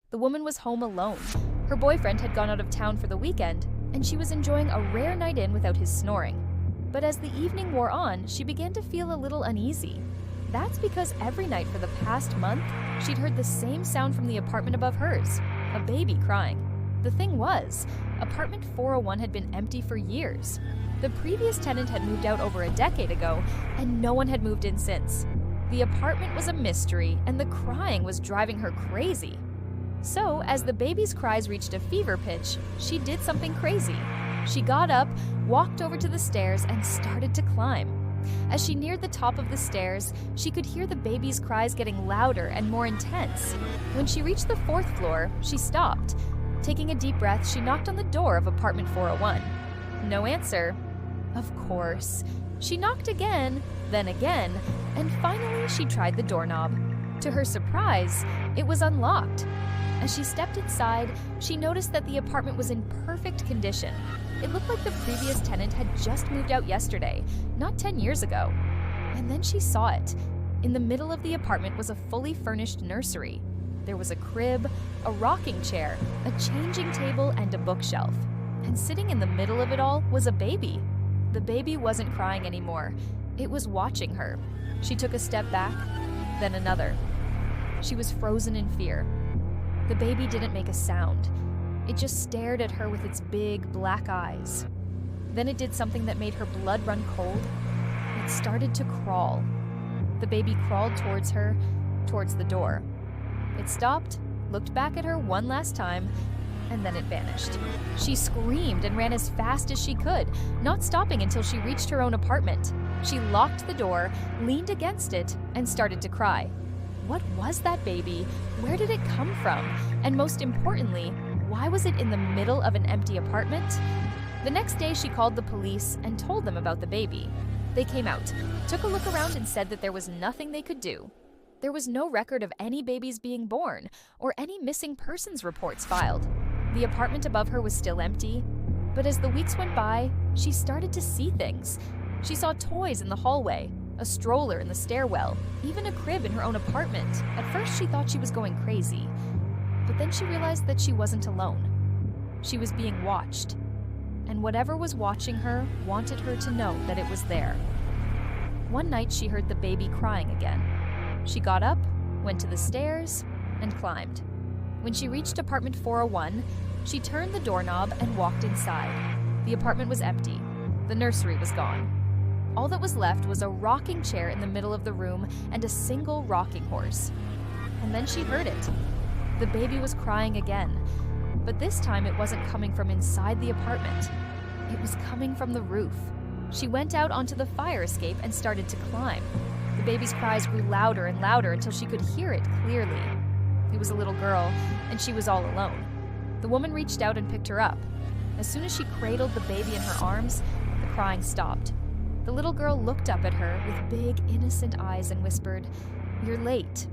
The woman was home alone. Her boyfriend had gone out of town for the weekend, and she was enjoying a rare night in without his snoring. But as the evening wore on, she began to feel a little uneasy. That's because every night for the past month, she'd heard the same sound from the apartment above hers, a baby crying. The thing was, apartment 401 had been empty for years. The previous tenant had moved out over a decade ago, and no one had moved in since. The apartment was a mystery, and the crying was driving her crazy. So, as the baby's cries reached a fever pitch, she did something crazy. She got up, walked over to the stairs, and started to climb. As she neared the top of the stairs, she could hear the baby's cries getting louder and more intense. When she reached the 4th floor, she stopped. Taking a deep breath, she knocked on the door of apartment 401. No answer. Of course. She knocked again, then again, and finally she tried the doorknob. To her surprise, it was unlocked. As she stepped inside, she noticed that the apartment was in perfect condition. It looked like the previous tenant had just moved out yesterday, not 10 years ago. And then she saw it. In the middle of the apartment was a fully furnished nursery. There was a crib, a rocking chair, a changing table, and a bookshelf. And sitting in the middle of it all was a baby. The baby wasn't crying anymore. It was watching her. She took a step back, then another. She was frozen in fear. The baby didn't make a sound. It just stared at her with its big, black eyes. Then it did something that made her blood run cold. It started to crawl. The baby crawled towards her, towards the door. It stopped, looked back at her one last time, and then it vanished. She screamed and ran as fast as she could, not stopping until she reached her own apartment. She locked the door, leaned against it, and started to cry. What was that baby? Where did it come from? And most importantly, why was it in the middle of an empty apartment? The next day, she called the police and told them about the baby. They came out, took a look around, and said that there was nothing they could do. There was no record of any babies being born or any missing persons reports filed. The apartment above her was still empty, but as the weeks went by, she started to see things. She saw toys in the hallway, a stroller in the stairwell, even a crib in her own apartment. At first, she thought she was going crazy, but then she realized that she wasn't alone. She was being watched, and whatever was watching her wanted her to know that it was there. One night, she heard the baby crying again. She got up, went to the stairs, and climbed. When she reached apartment 401, she turned the doorknob and walked inside. The apartment was empty. The nursery was gone. All that was left was a rocking chair in the middle of the room and a single rocking horse. And then she heard it. The baby was crying again, but this time it wasn't coming from inside the apartment. It was coming from the roof. She went out onto the fire escape and started to climb. The baby's cries grew louder and louder until she could hear it clearly. It was a little girl, and she was all alone. The woman reached out and picked her up. As soon as she cradled the baby in her arms, the crying stopped. The little girl looked up at her with big, innocent eyes and whispered, "You're late.